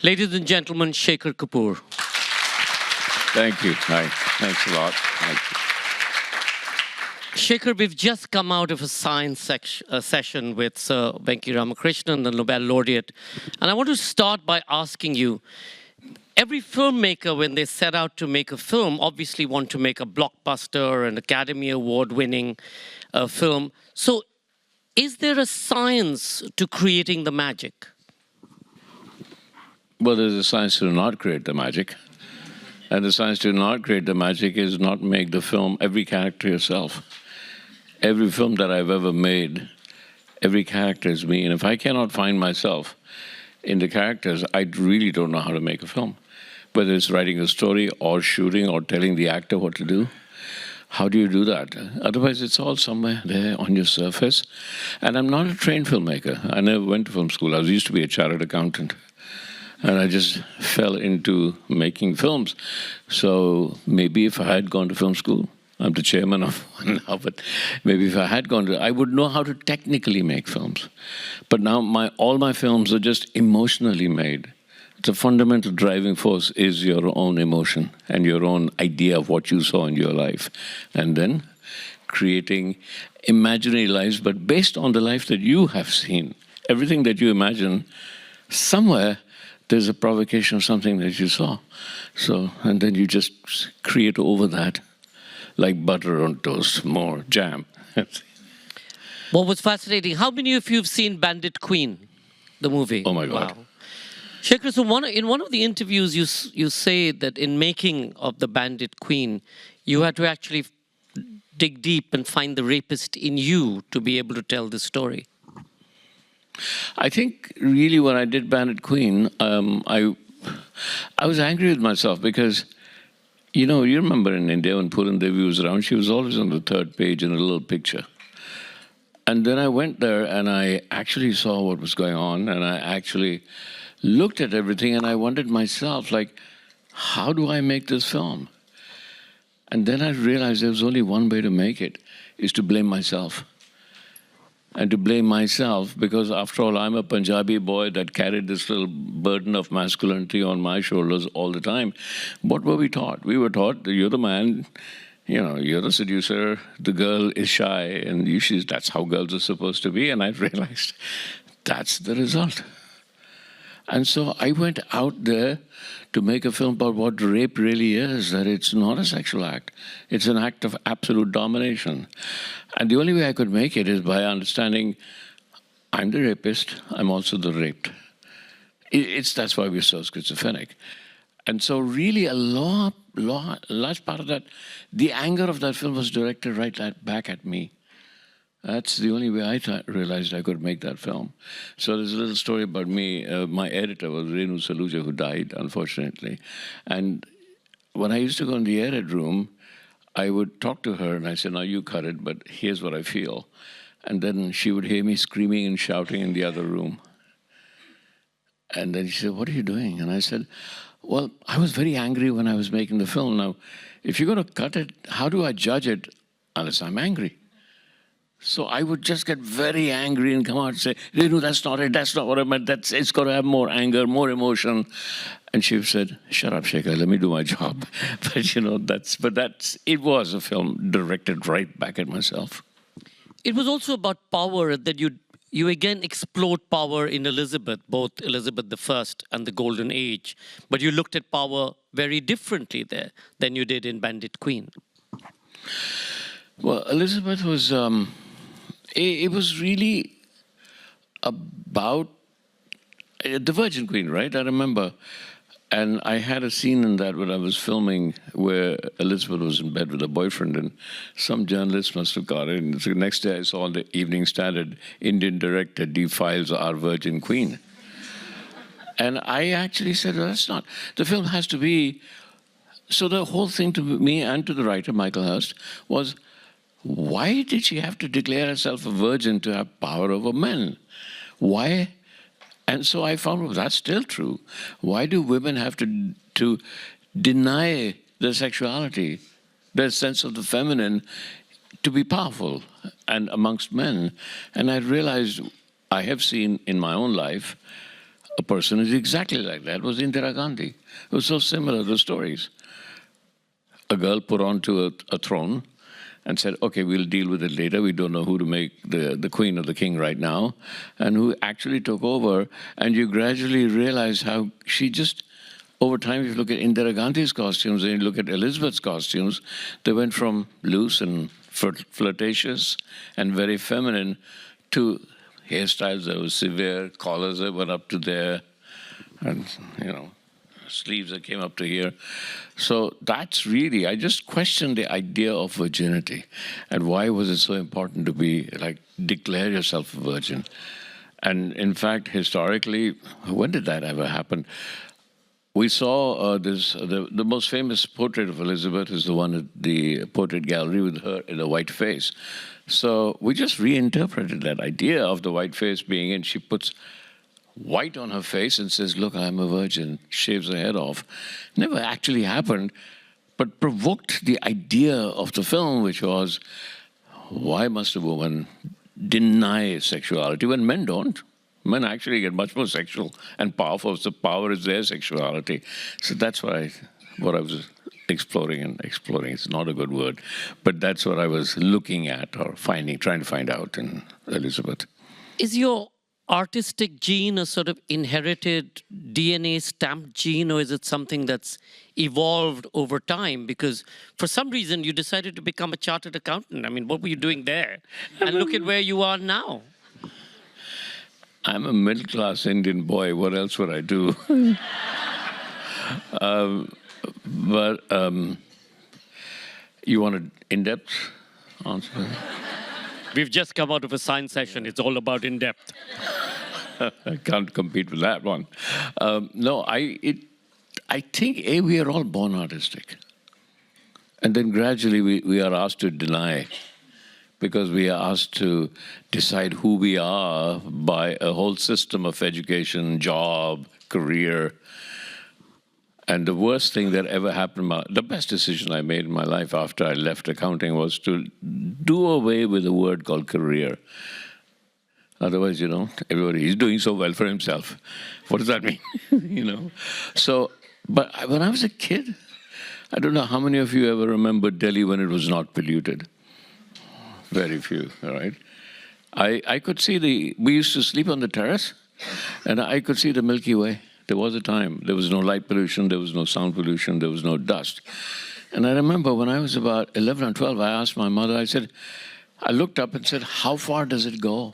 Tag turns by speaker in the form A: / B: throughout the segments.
A: Ladies and gentlemen, Shekhar Kapoor.
B: Thank you. Hi. Thanks a lot. Thank you.
A: Shekhar, we've just come out of a science session with Sir Venki Ramakrishnan, the Nobel laureate. And I want to start by asking you, every filmmaker, when they set out to make a film, obviously want to make a blockbuster, an Academy Award-winning film. So is there a science to creating the magic?
B: Well, there's a science to not create the magic. And the science to not create the magic is not make the film every character yourself. Every film that I've ever made, every character is me. And if I cannot find myself in the characters, I really don't know how to make a film. Whether it's writing a story or shooting or telling the actor what to do. How do you do that? Otherwise, it's all somewhere there on your surface. And I'm not a trained filmmaker. I never went to film school. I used to be a chartered accountant. And I just fell into making films. So maybe if I had gone to film school, I'm the chairman of one now, but maybe if I had gone to, I would know how to technically make films. But now all my films are just emotionally made. The fundamental driving force is your own emotion and your own idea of what you saw in your life. And then creating imaginary lives, but based on the life that you have seen. Everything that you imagine, somewhere, there's a provocation of something that you saw. So, and then you just create over that, like butter on toast, more jam.
A: What was fascinating, how many of you have seen Bandit Queen, the movie?
B: Oh my God.
A: Wow. Shekhar, so in one of the interviews, you say that in making of the Bandit Queen, you had to actually dig deep and find the rapist in you to be able to tell this story.
B: I think really when I did Bandit Queen, I was angry with myself because, you know, you remember in India when Puran Devi was around, she was always on the third page in a little picture. And then I went there and I actually saw what was going on and I actually looked at everything and I wondered myself, like, how do I make this film? And then I realized there was only one way to make it, is to blame myself. And to blame myself, because after all, I'm a Punjabi boy that carried this little burden of masculinity on my shoulders all the time. What were we taught? We were taught that you're the man, you know, you're the seducer, the girl is shy, and that's how girls are supposed to be. And I realized that's the result. And so I went out there to make a film about what rape really is, that it's not a sexual act. It's an act of absolute domination. And the only way I could make it is by understanding I'm the rapist, I'm also the raped. That's why we're so schizophrenic. And so really a large part of that, the anger of that film was directed right back at me. That's the only way I realized I could make that film. So there's a little story about me. My editor was Renu Saluja, who died, unfortunately. And when I used to go in the edit room, I would talk to her, and I said, now you cut it, but here's what I feel. And then she would hear me screaming and shouting in the other room. And then she said, what are you doing? And I said, well, I was very angry when I was making the film. Now, if you're going to cut it, how do I judge it unless I'm angry? So I would just get very angry and come out and say, Renu, that's not it, that's not what I meant, it's got to have more anger, more emotion. And she said, shut up, Shekhar, let me do my job. But you know, it was a film directed right back at myself.
A: It was also about power, that you again explored power in Elizabeth, both Elizabeth I and the Golden Age, but you looked at power very differently there than you did in Bandit Queen.
B: Well, Elizabeth was, it was really about the Virgin Queen, right? I remember. And I had a scene in that when I was filming where Elizabeth was in bed with her boyfriend, and some journalist must have got it. And the next day I saw on the Evening Standard, Indian director defiles our Virgin Queen. And I actually said, well, that's not, the film has to be, so the whole thing to me and to the writer, Michael Hurst, was, why did she have to declare herself a virgin to have power over men? Why? And so I found, well, that's still true. Why do women have to deny their sexuality, their sense of the feminine, to be powerful and amongst men? And I realized I have seen in my own life a person is exactly like that was Indira Gandhi. It was so similar, the stories. A girl put onto a throne and said, okay, we'll deal with it later. We don't know who to make the queen or the king right now. And who actually took over. And you gradually realize how she just, over time, if you look at Indira Gandhi's costumes and you look at Elizabeth's costumes, they went from loose and flirtatious and very feminine to hairstyles that were severe, collars that went up to there, and, sleeves that came up to here. So that's really, I just questioned the idea of virginity and why was it so important to be like, declare yourself a virgin. And in fact, historically, when did that ever happen? We saw the most famous portrait of Elizabeth is the one at the portrait gallery with her in a white face. So we just reinterpreted that idea of the white face being in. She puts white on her face and says, look, I'm a virgin, shaves her head off. Never actually happened, but provoked the idea of the film, which was, why must a woman deny sexuality when men don't? Men actually get much more sexual and powerful, so power is their sexuality. So that's what I was exploring. It's not a good word, but that's what I was looking at or trying to find out in Elizabeth.
A: Is your artistic gene a sort of inherited DNA stamped gene, or is it something that's evolved over time? Because for some reason you decided to become a chartered accountant. I mean, what were you doing there? And look at where you are now.
B: I'm a middle-class Indian boy. What else would I do? You want an in-depth answer?
A: We've just come out of a science session. It's all about in-depth.
B: I can't compete with that one. No, I think, we are all born artistic. And then gradually we are asked to deny, because we are asked to decide who we are by a whole system of education, job, career. And the worst thing that ever happened, the best decision I made in my life after I left accounting was to do away with a word called career. Otherwise, everybody is doing so well for himself. What does that mean? So, but when I was a kid, I don't know how many of you ever remember Delhi when it was not polluted. Very few, all right? I could see we used to sleep on the terrace, and I could see the Milky Way. There was a time. There was no light pollution, there was no sound pollution, there was no dust. And I remember when I was about 11 or 12, I asked my mother, I looked up and said, how far does it go?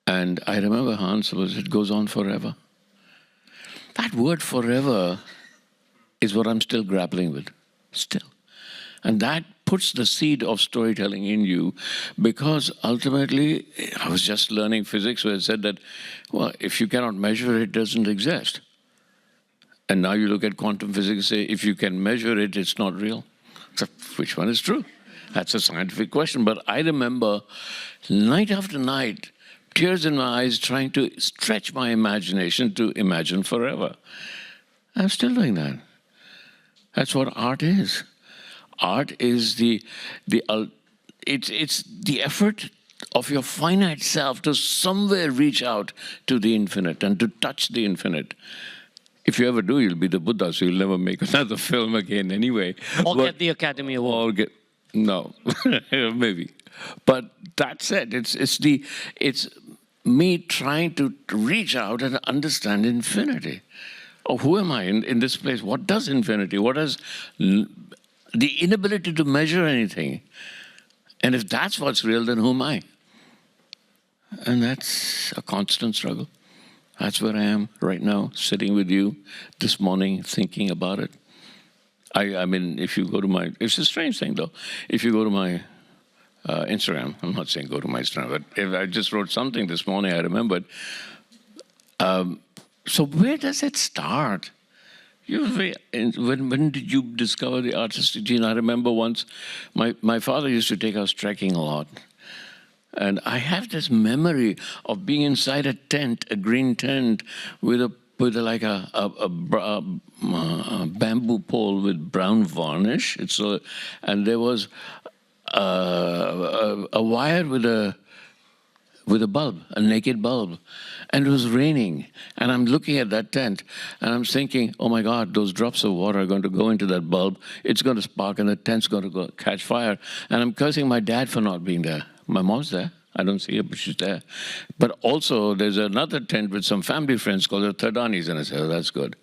B: And I remember her answer was, it goes on forever. That word forever is what I'm still grappling with, still. And that puts the seed of storytelling in you, because ultimately, I was just learning physics where it said that, well, if you cannot measure it, it doesn't exist. And now you look at quantum physics and say, if you can measure it, it's not real. So which one is true? That's a scientific question. But I remember night after night, tears in my eyes, trying to stretch my imagination to imagine forever. I'm still doing that. That's what art is. Art is it's the effort of your finite self to somewhere reach out to the infinite and to touch the infinite. If you ever do, you'll be the Buddha, so you'll never make another film again anyway.
A: Or get the Academy Award.
B: No, maybe. But that's it. It's me trying to reach out and understand infinity. Oh, who am I in this place? What does infinity? What does the inability to measure anything? And if that's what's real, then who am I? And that's a constant struggle. That's where I am right now, sitting with you this morning, thinking about it. I mean, if you go to it's a strange thing though. If you go to my Instagram, I'm not saying go to my Instagram, but if I just wrote something this morning, I remembered. So where does it start? When did you discover the artistic gene? I remember once, my father used to take us trekking a lot. And I have this memory of being inside a tent, a green tent, with a bamboo pole with brown varnish. And there was a wire with a with a bulb, a naked bulb. And it was raining. And I'm looking at that tent and I'm thinking, oh my God, those drops of water are going to go into that bulb. It's going to spark and the tent's going to go catch fire. And I'm cursing my dad for not being there. My mom's there. I don't see her, but she's there. But also, there's another tent with some family friends called the Thadanis. And I said, oh, that's good.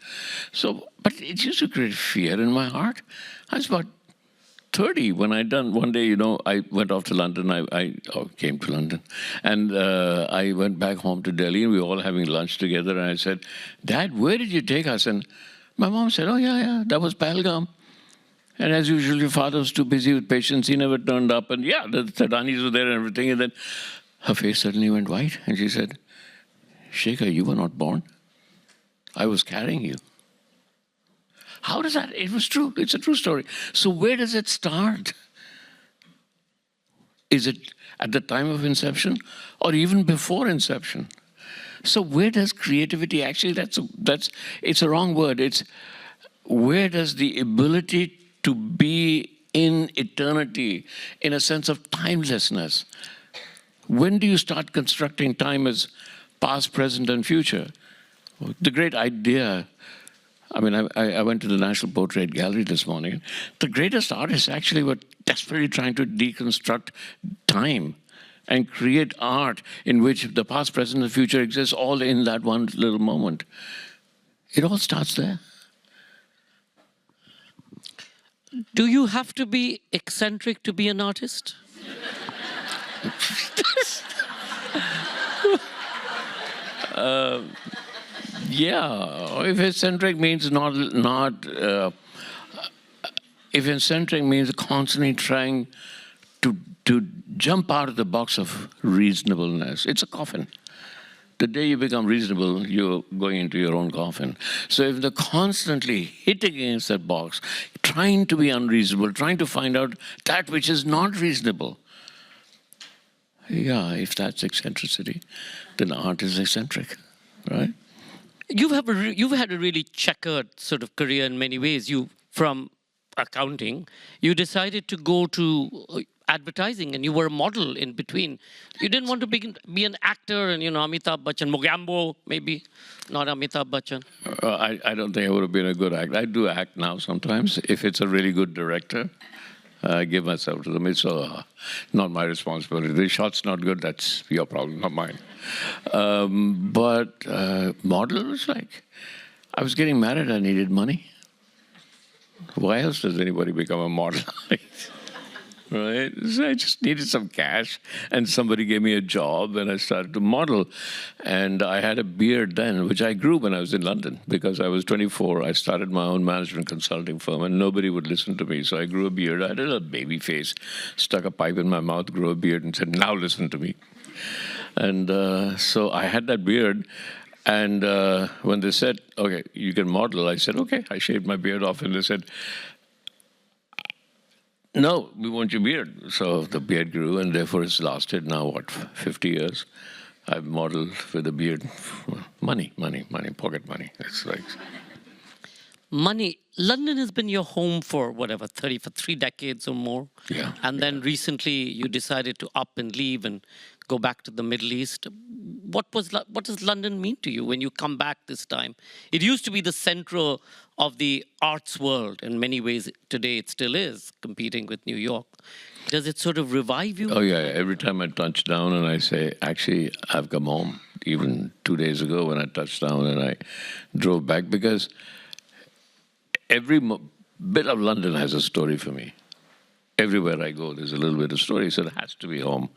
B: So, but it used to create fear in my heart. I was about 30 when I done one day, I went off to London. I came to London, and I went back home to Delhi, and we were all having lunch together. And I said, "Dad, where did you take us?" And my mom said, "Oh yeah, that was Pahalgam." And as usual, your father was too busy with patients; he never turned up. And yeah, the Thadanis were there and everything. And then her face suddenly went white, and she said, "Shekhar, you were not born. I was carrying you." How does that? It was true. It's a true story. So where does it start? Is it at the time of inception or even before inception? So where does creativity actually, it's a wrong word. It's where does the ability to be in eternity, in a sense of timelessness, when do you start constructing time as past, present, and future? The great idea, I mean, I went to the National Portrait Gallery this morning. The greatest artists actually were desperately trying to deconstruct time and create art in which the past, present, and future exists all in that one little moment. It all starts there.
A: Do you have to be eccentric to be an artist?
B: Yeah, if eccentric means if eccentric means constantly trying to jump out of the box of reasonableness, it's a coffin. The day you become reasonable, you're going into your own coffin. So if they're constantly hitting against that box, trying to be unreasonable, trying to find out that which is not reasonable, yeah, if that's eccentricity, then art is eccentric, right?
A: You've had a really checkered sort of career in many ways. From accounting, you decided to go to advertising, and you were a model in between. You didn't want to be an actor, and Amitabh Bachchan, Mogambo, maybe not Amitabh Bachchan.
B: I don't think I would have been a good actor. I do act now sometimes if it's a really good director. I give myself to them. It's not my responsibility. The shot's not good, that's your problem, not mine. But model was like, I was getting married, I needed money. Why else does anybody become a model? Right? So I just needed some cash, and somebody gave me a job, and I started to model. And I had a beard then, which I grew when I was in London, because I was 24. I started my own management consulting firm, and nobody would listen to me. So I grew a beard. I had a little baby face, stuck a pipe in my mouth, grew a beard, and said, "Now listen to me." And so I had that beard. And when they said, "Okay, you can model," I said, "Okay." I shaved my beard off, and they said, "No, we want your beard." So the beard grew, and therefore it's lasted now, 50 years. I've modeled with a beard. Money, pocket money. It's like...
A: Money. London has been your home for, whatever, 3 decades or more.
B: Yeah.
A: And then recently you decided to up and leave and go back to the Middle East. What does London mean to you when you come back this time? It used to be the center of the arts world. In many ways, today it still is, competing with New York. Does it sort of revive you?
B: Oh, yeah. Every time I touch down and I say, actually, I've come home. Even 2 days ago when I touched down and I drove back, because every bit of London has a story for me. Everywhere I go, there's a little bit of story, so it has to be home.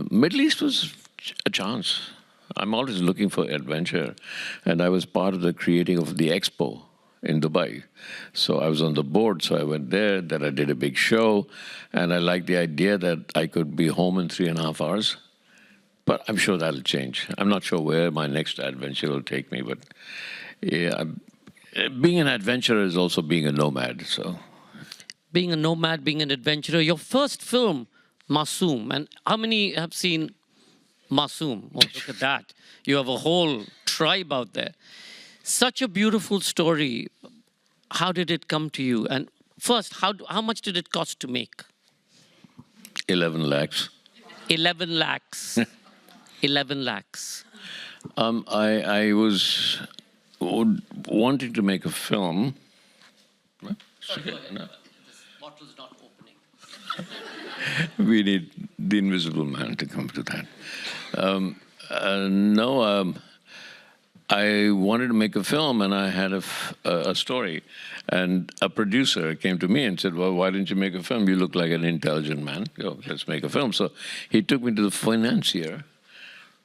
B: Middle East was a chance. I'm always looking for adventure, and I was part of the creating of the Expo in Dubai. So I was on the board, so I went there, then I did a big show, and I liked the idea that I could be home in 3.5 hours. But I'm sure that'll change. I'm not sure where my next adventure will take me, but yeah, being an adventurer is also being a nomad, so...
A: Being a nomad, being an adventurer. Your first film, Masoom, and how many have seen Masoom? Oh, look at that. You have a whole tribe out there. Such a beautiful story. How did it come to you? And first, how much did it cost to make?
B: 11 lakhs.
A: 11 lakhs. 11 lakhs.
B: I was wanting to make a film.
A: Sorry, go ahead. This bottle's not opening.
B: We need the invisible man to come to that. I wanted to make a film, and I had a story. And a producer came to me and said, well, why didn't you make a film? You look like an intelligent man. Let's make a film. So he took me to the financier,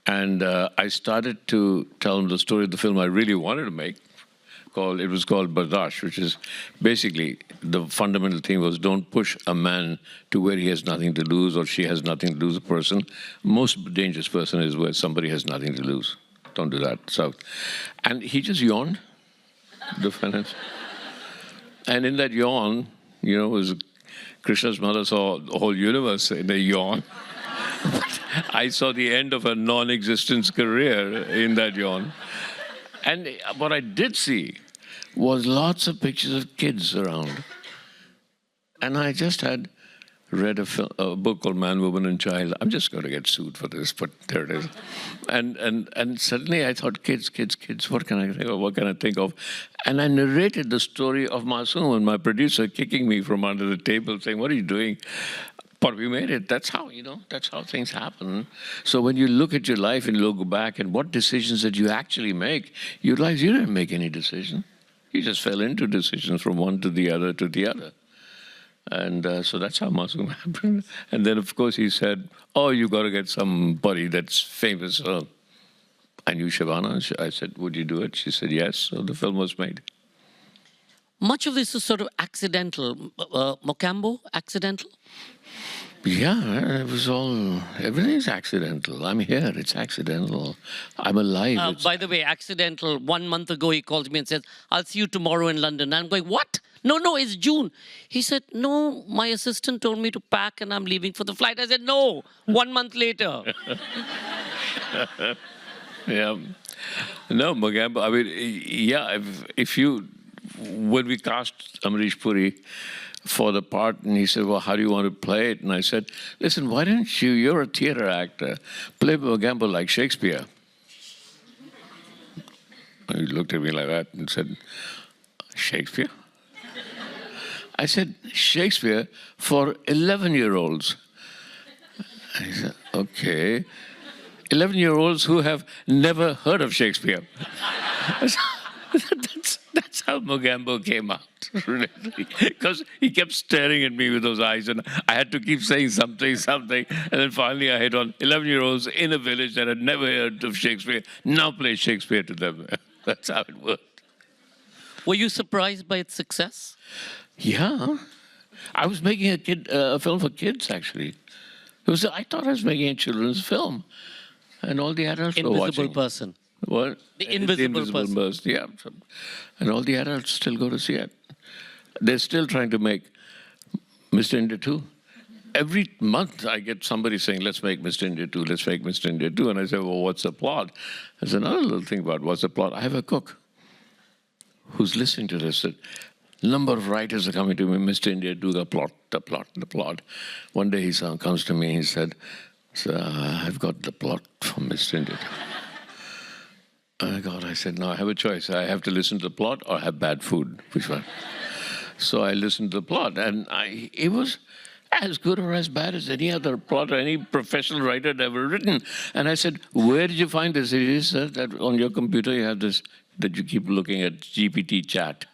B: and I started to tell him the story of the film I really wanted to make. It was called Bardash, which is basically the fundamental thing was don't push a man to where he has nothing to lose or she has nothing to lose. A person, most dangerous person is where somebody has nothing to lose. Don't do that. So, and he just yawned, the finance. And in that yawn, was Krishna's mother saw the whole universe in a yawn. I saw the end of a non-existence career in that yawn. And what I did see was lots of pictures of kids around. And I just had read a book called Man, Woman, and Child. I'm just going to get sued for this, but there it is. And suddenly I thought, kids, what can I think of? What can I think of? And I narrated the story of Masoom and my producer kicking me from under the table, saying, what are you doing? But we made it. That's how, that's how things happen. So when you look at your life and look back and what decisions did you actually make, you realize you didn't make any decision. You just fell into decisions from one to the other to the other. And so that's how Masoom happened. And then, of course, he said, oh, you got to get somebody that's famous. I knew Shabana. I said, would you do it? She said, yes. So the film was made.
A: Much of this is sort of accidental. Mocambo, accidental?
B: Yeah, it was everything's accidental. I'm here, it's accidental. I'm alive.
A: By the way, accidental, 1 month ago he calls me and says, I'll see you tomorrow in London. And I'm going, what? No, it's June. He said, no, my assistant told me to pack and I'm leaving for the flight. I said, no, 1 month later.
B: Yeah. No, Mocambo, I mean, yeah, when we cast Amrish Puri for the part, and he said, well, how do you want to play it? And I said, listen, why don't you're a theater actor, play Mocambo like Shakespeare. And he looked at me like that and said, Shakespeare? I said, Shakespeare for 11-year-olds. And he said, okay. 11-year-olds who have never heard of Shakespeare. That's how Mocambo came out, really. Because he kept staring at me with those eyes, and I had to keep saying something, and then finally I hit on 11-year-olds in a village that had never heard of Shakespeare, now play Shakespeare to them. That's how it worked.
A: Were you surprised by its success?
B: Yeah. I was making a film for kids, actually. I thought I was making a children's film, and all the adults were watching.
A: Invisible Person.
B: What?
A: The Invisible Person.
B: Yeah. And all the adults still go to see it. They're still trying to make Mr. India 2. Every month I get somebody saying, let's make Mr. India 2, let's make Mr. India 2. And I say, well, what's the plot? There's another little thing about what's the plot. I have a cook who's listening to this. A number of writers are coming to me, Mr. India, do the plot. One day he comes to me and he said, I've got the plot from Mr. India 2. Oh God, I said, no, I have a choice. I have to listen to the plot or have bad food. Which one? So I listened to the plot, and it was as good or as bad as any other plot or any professional writer had ever written. And I said, where did you find this? It is that on your computer you have this, that you keep looking at GPT chat.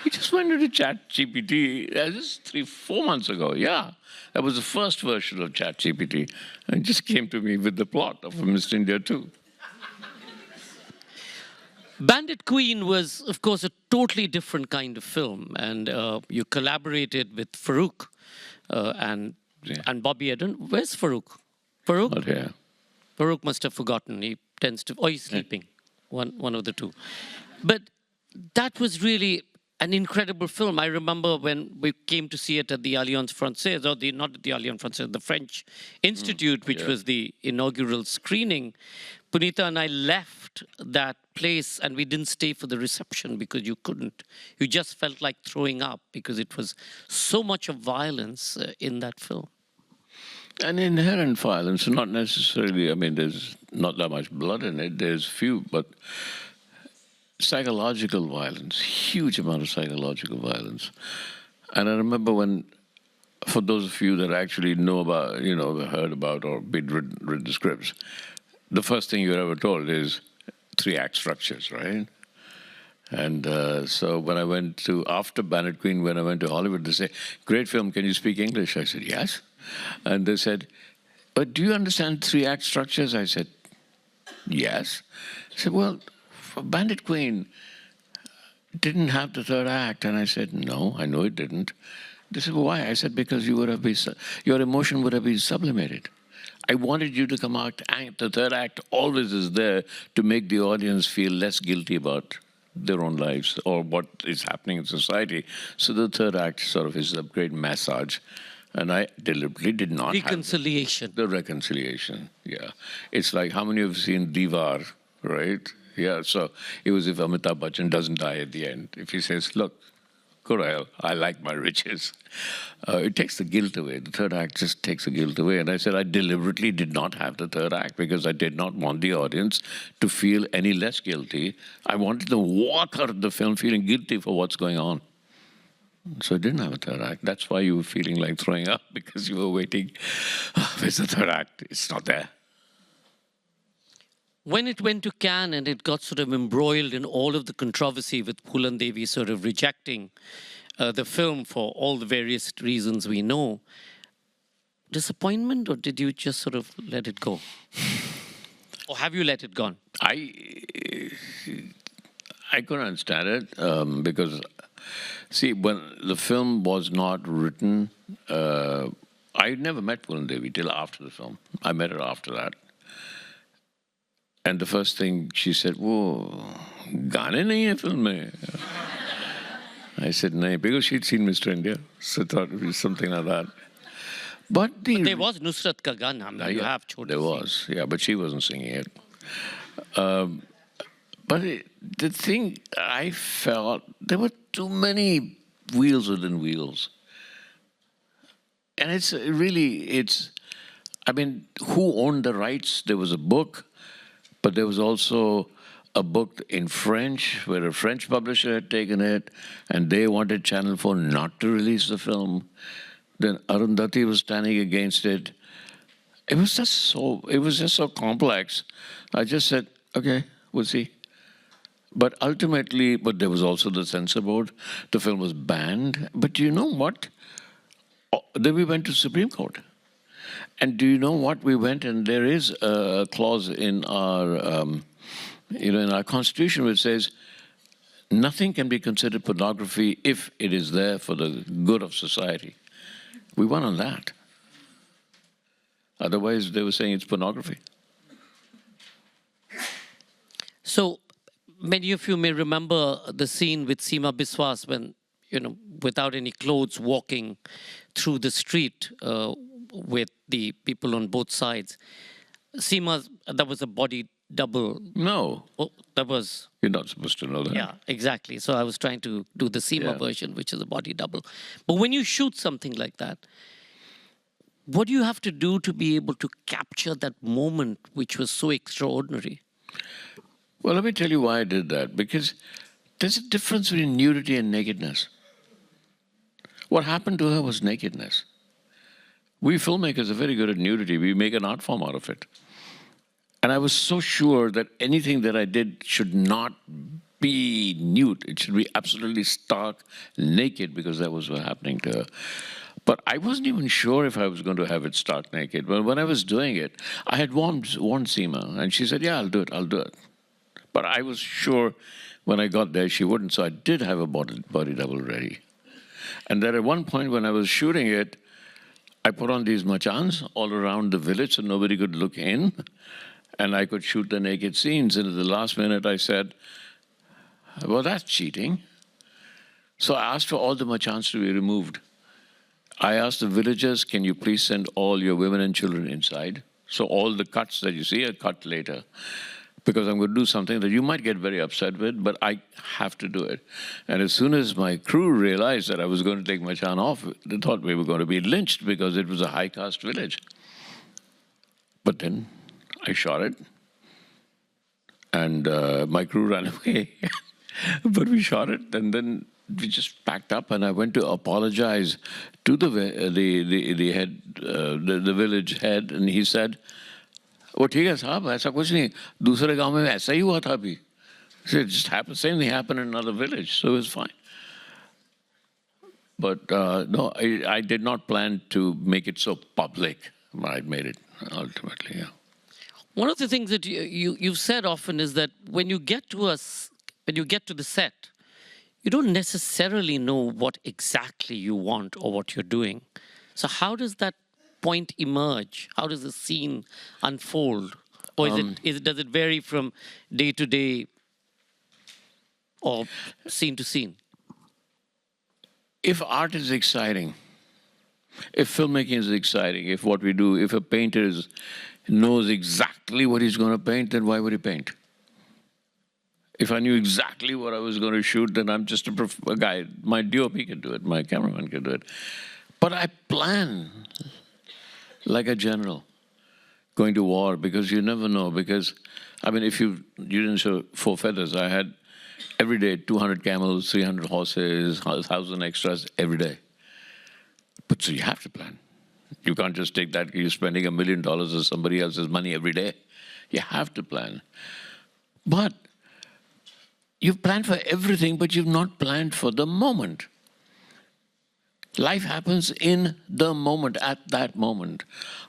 B: He just went into Chat GPT. This 3-4 months ago, yeah. That was the first version of Chat GPT. And just came to me with the plot of Mr. India 2.
A: Bandit Queen was, of course, a totally different kind of film. And you collaborated with Farooq and Bobby Eden. Where's Farooq? Farooq?
B: Not here.
A: Farooq must have forgotten. He tends to, or he's sleeping. One of the two. But that was really an incredible film. I remember when we came to see it at the Alliance Francaise, or not at the Alliance Francaise, the French Institute, which was the inaugural screening. Punita and I left that place and we didn't stay for the reception because you couldn't. You just felt like throwing up because it was so much of violence in that film.
B: And inherent violence, not necessarily, I mean, there's not that much blood in it, there's few, but psychological violence, huge amount of psychological violence. And I remember when, for those of you that actually know about, heard about or been read the scripts, the first thing you're ever told is 3-act structures, right? And so when I went to, after Bandit Queen, when I went to Hollywood, they say, great film, can you speak English? I said, yes. And they said, but do you understand 3-act structures? I said, yes. I said, well, Bandit Queen didn't have the 3rd act. And I said, no, I know it didn't. They said, why? I said, because your emotion would have been sublimated. I wanted you to come out, the 3rd act always is there to make the audience feel less guilty about their own lives or what is happening in society. So the 3rd act sort of is a great massage. And I deliberately did not
A: reconciliation.
B: The reconciliation, yeah. It's like, how many have seen Diwar, right? Yeah, so it was if Amitabh Bachchan doesn't die at the end. If he says, look, go to hell, I like my riches. It takes the guilt away. The 3rd act just takes the guilt away. And I said I deliberately did not have the 3rd act because I did not want the audience to feel any less guilty. I wanted them to walk out of the film feeling guilty for what's going on. So I didn't have a 3rd act. That's why you were feeling like throwing up, because you were waiting. Oh, where's the 3rd act? It's not there.
A: When it went to Cannes and it got sort of embroiled in all of the controversy with Phulan Devi sort of rejecting the film for all the various reasons we know, disappointment, or did you just sort of let it go? Or have you let it go?
B: I couldn't understand it because, see, when the film was not written, I never met Phulan Devi till after the film. I met her after that. And the first thing she said, "Wo, gaane nahi hai film mein." I said, "Nahi," because she'd seen Mr. India, so I thought it was something like that. But
A: there was Nusrat Ka Gana. You have chosen.
B: There was, yeah, but she wasn't singing it. But the thing I felt, there were too many wheels within wheels. And I mean, who owned the rights? There was a book, but there was also a book in French where a French publisher had taken it, and they wanted Channel 4 not to release the film. Then Arundhati was standing against it. It was just so complex. I just said, okay, we'll see. But ultimately, there was also the censor board. The film was banned. But you know what? Then we went to Supreme Court. And do you know what? We went, and there is a clause in our, in our Constitution which says nothing can be considered pornography if it is there for the good of society. We won on that. Otherwise, they were saying it's pornography.
A: So many of you may remember the scene with Seema Biswas when, without any clothes, walking through the street with the people on both sides. Seema, that was a body double.
B: No.
A: Oh, that was...
B: You're not supposed to know that.
A: Yeah, exactly. So I was trying to do the Seema version, which is a body double. But when you shoot something like that, what do you have to do to be able to capture that moment, which was so extraordinary?
B: Well, let me tell you why I did that. Because there's a difference between nudity and nakedness. What happened to her was nakedness. We filmmakers are very good at nudity. We make an art form out of it. And I was so sure that anything that I did should not be nude. It should be absolutely stark naked, because that was what was happening to her. But I wasn't even sure if I was going to have it stark naked. But when I was doing it, I had warned Seema, and she said, yeah, I'll do it. But I was sure when I got there she wouldn't, so I did have a body double ready. And then at one point when I was shooting it, I put on these machans all around the village so nobody could look in, and I could shoot the naked scenes. And at the last minute I said, well, that's cheating. So I asked for all the machans to be removed. I asked the villagers, can you please send all your women and children inside? So all the cuts that you see are cut later. Because I'm going to do something that you might get very upset with, but I have to do it. And as soon as my crew realized that I was going to take Machan off, they thought we were going to be lynched because it was a high caste village. But then I shot it, and my crew ran away. But we shot it, and then we just packed up, and I went to apologize to the head, the village head, and he said, "वो ठीक है साहब, ऐसा कुछ नहीं, दूसरे गांव में ऐसा ही हुआ था अभी." It just happened. Same thing happened in another village, so it was fine. But no, I did not plan to make it so public. I made it ultimately. Yeah.
A: One of the things that you've said often is that when you get to the set, you don't necessarily know what exactly you want or what you're doing. So how does that point emerge? How does the scene unfold? Or does it vary from day to day or scene to scene?
B: If art is exciting, if filmmaking is exciting, if what we do, if a painter knows exactly what he's going to paint, then why would he paint? If I knew exactly what I was going to shoot, then I'm just a guy. My DOP can do it, my cameraman can do it. But I plan like a general going to war, because you never know. Because, I mean, if you didn't show Four Feathers, I had every day 200 camels, 300 horses, 1,000 extras every day. But so you have to plan. You can't just take that, you're spending $1 million of somebody else's money every day. You have to plan. But you've planned for everything, but you've not planned for the moment. Life happens in the moment, at that moment.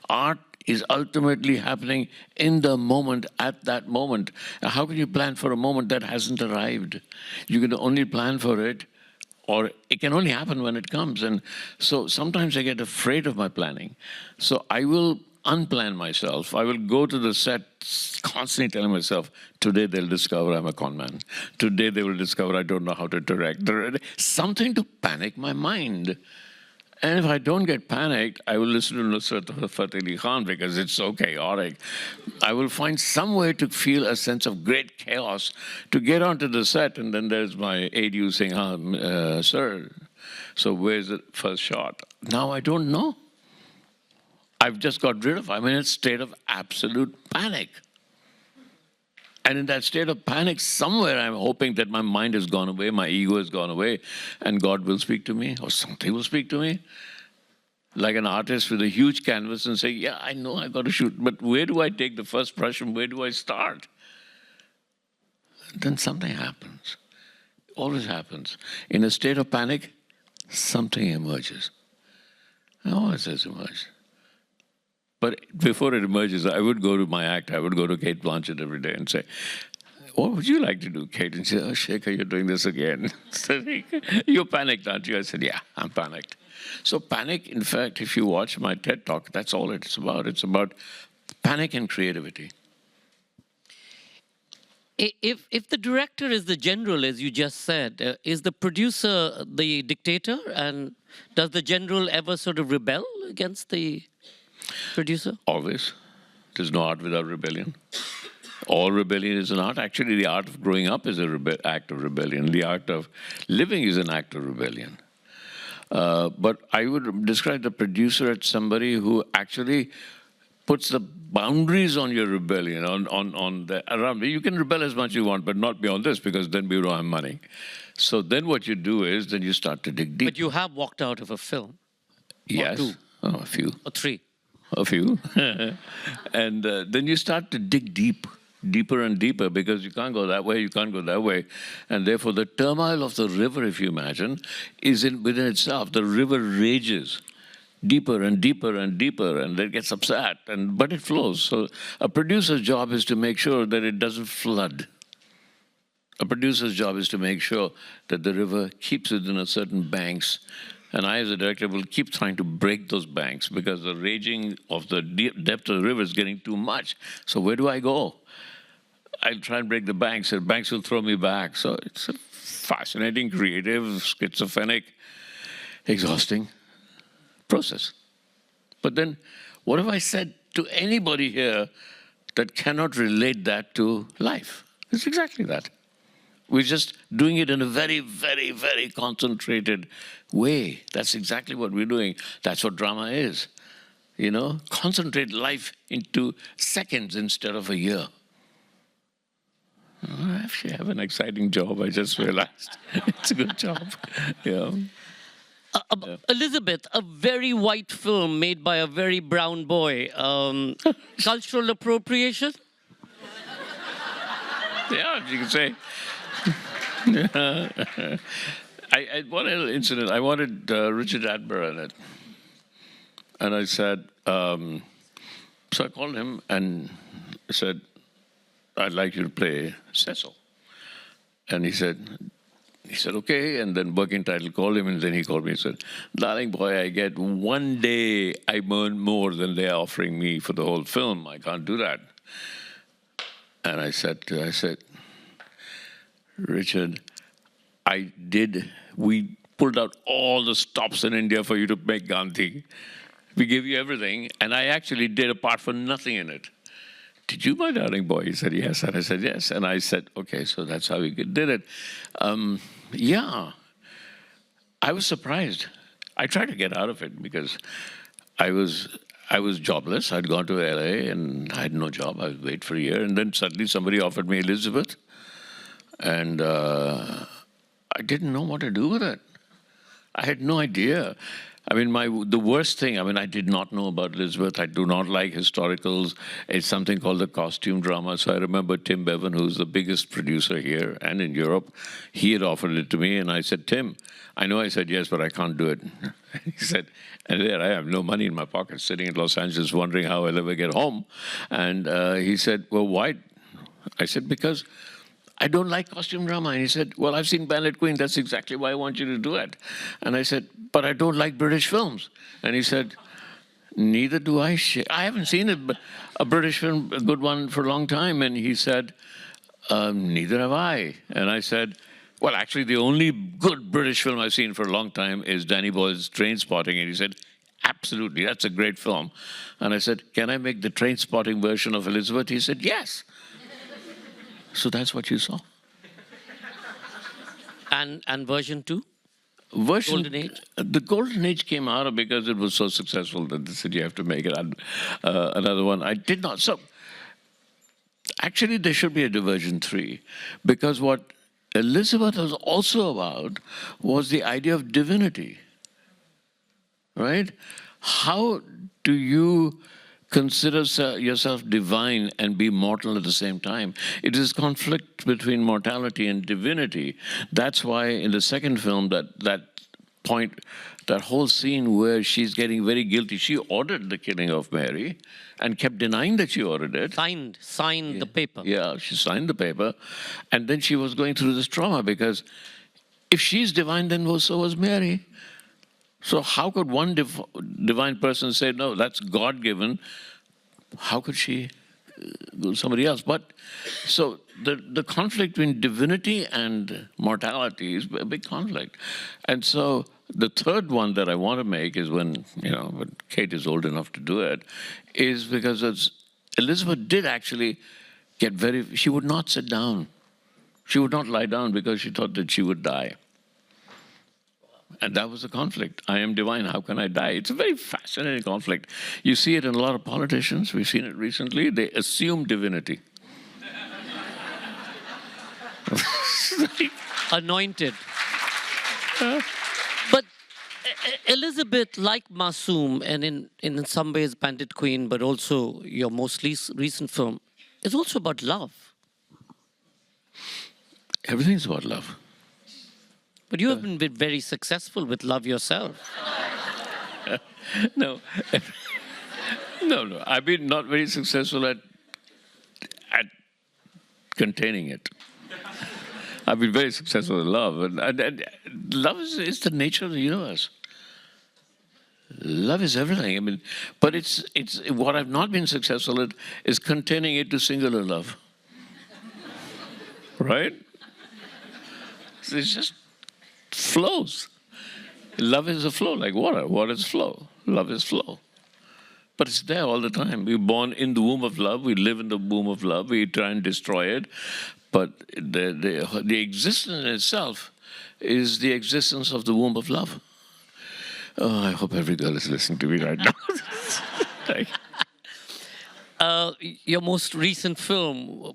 B: Art is ultimately happening in the moment, at that moment. How can you plan for a moment that hasn't arrived? You can only plan for it, or it can only happen when it comes. And so sometimes I get afraid of my planning. So I will unplan myself. I will go to the set constantly telling myself, today they'll discover I'm a con man. Today they will discover I don't know how to direct. Something to panic my mind. And if I don't get panicked, I will listen to Nusrat Fateh Ali Khan because it's so chaotic. I will find some way to feel a sense of great chaos to get onto the set. And then there's my ADU saying, sir, so where's the first shot? Now I don't know. I've just got rid of, I'm in a state of absolute panic. And in that state of panic, somewhere I'm hoping that my mind has gone away, my ego has gone away, and God will speak to me, or something will speak to me. Like an artist with a huge canvas and say, yeah, I know I got to shoot, but where do I take the first brush and where do I start? Then something happens. Always happens. In a state of panic, something emerges. It always has emerged. But before it emerges, I would go to my act. I would go to Kate Blanchett every day and say, what would you like to do, Kate? And she said, oh, Shekhar, you're doing this again. So, you're panicked, aren't you? I said, yeah, I'm panicked. So panic, in fact, if you watch my TED Talk, that's all it's about. It's about panic and creativity.
A: If the director is the general, as you just said, is the producer the dictator? And does the general ever sort of rebel against the producer?
B: Always. There's no art without rebellion. All rebellion is an art. Actually, the art of growing up is an act of rebellion. The art of living is an act of rebellion. But I would describe the producer as somebody who actually puts the boundaries on your rebellion, around me. You can rebel as much as you want, but not beyond this, because then we don't have money. So then what you do is, then you start to dig deep.
A: But you have walked out of a film.
B: Yes.
A: Or two.
B: Oh, a few.
A: Or three.
B: A few. And then you start to dig deeper and deeper, because you can't go that way, you can't go that way. And therefore, the turmoil of the river, if you imagine, is within itself. The river rages deeper and deeper and deeper, and it gets upset, but it flows. So a producer's job is to make sure that it doesn't flood. A producer's job is to make sure that the river keeps within a certain banks. And I, as a director, will keep trying to break those banks, because the raging of the depth of the river is getting too much. So where do I go? I'll try and break the banks, and banks will throw me back. So it's a fascinating, creative, schizophrenic, exhausting process. But then, what have I said to anybody here that cannot relate that to life? It's exactly that. We're just doing it in a very, very, very concentrated way. That's exactly what we're doing. That's what drama is. You know, concentrate life into seconds instead of a year. I actually have an exciting job, I just realized. It's a good job. Yeah.
A: Elizabeth, a very white film made by a very brown boy. Cultural appropriation?
B: Yeah, you can say. One incident, I wanted Richard Attenborough in it. And I said, so I called him and I said, I'd like you to play Cecil. And he said, okay. And then working title called him, and then he called me and said, darling boy, I get one day I earn more than they're offering me for the whole film. I can't do that. And I said, Richard, we pulled out all the stops in India for you to make Gandhi. We gave you everything, and I actually did a part for nothing in it. Did you, my darling boy? He said, yes. And I said, yes. And I said, okay, so that's how we did it. Yeah, I was surprised. I tried to get out of it because I was jobless. I'd gone to LA and I had no job. I was waiting for a year. And then suddenly somebody offered me Elizabeth. And I didn't know what to do with it. I had no idea. I mean, the worst thing, I did not know about Elizabeth. I do not like historicals. It's something called the costume drama. So I remember Tim Bevan, who's the biggest producer here and in Europe, he had offered it to me. And I said, Tim, I know I said yes, but I can't do it. He said, and there I have no money in my pocket, sitting in Los Angeles, wondering how I'll ever get home. And he said, well, why? I said, because I don't like costume drama. And he said, well, I've seen Bandit Queen. That's exactly why I want you to do it. And I said, but I don't like British films. And he said, neither do I. I haven't seen a British film, a good one, for a long time. And he said, neither have I. And I said, well, actually, the only good British film I've seen for a long time is Danny Boyle's Trainspotting. And he said, absolutely, that's a great film. And I said, can I make the Trainspotting version of Elizabeth? He said, yes. So that's what you saw.
A: And version 2?
B: Golden Age? The Golden Age came out because it was so successful that they said you have to make it another one. I did not. So actually, there should be a version 3, because what Elizabeth was also about was the idea of divinity, right? How do you consider yourself divine and be mortal at the same time? It is conflict between mortality and divinity. That's why in the second film, that whole scene where she's getting very guilty, she ordered the killing of Mary and kept denying that she ordered it.
A: Signed the paper.
B: Yeah, she signed the paper. And then she was going through this trauma, because if she's divine, then so was Mary. So how could one divine person say, no, that's God-given? How could she go to somebody else? But so the conflict between divinity and mortality is a big conflict. And so the third one that I want to make is when Kate is old enough to do it, is because Elizabeth did actually she would not sit down. She would not lie down because she thought that she would die. And that was the conflict. I am divine, how can I die? It's a very fascinating conflict. You see it in a lot of politicians. We've seen it recently. They assume divinity.
A: Anointed. But Elizabeth, like Masoom, and in some ways Bandit Queen, but also your most recent film, is also about love.
B: Everything's about love.
A: But you haven't been very successful with love yourself.
B: No. No. I've been not very successful at containing it. I've been very successful in love. And love is the nature of the universe. Love is everything. But it's what I've not been successful at is containing it to singular love. right? So it just flows. Love is a flow, like water. Water is flow. Love is flow. But it's there all the time. We're born in the womb of love. We live in the womb of love. We try and destroy it. But the existence in itself is the existence of the womb of love. Oh, I hope every girl is listening to me right now. Like,
A: Your most recent film,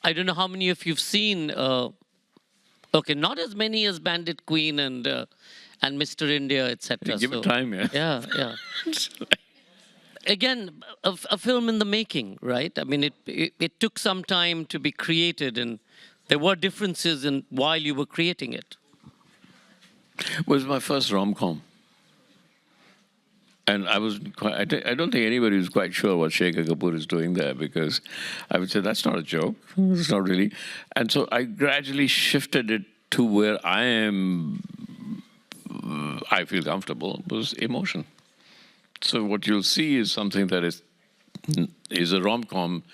A: I don't know how many of you've seen. Okay, not as many as Bandit Queen and Mr. India, etc.
B: give it time, yeah.
A: Yeah, yeah. Again, a film in the making, right? I mean, it took some time to be created, and there were differences in while you were creating it.
B: It was my first rom-com. And I was quite, I don't think anybody was quite sure what Shekhar Kapoor is doing there, because I would say that's not a joke. It's not really. And so I gradually shifted it to where I feel comfortable, was emotion. So what you'll see is something that is a rom-com.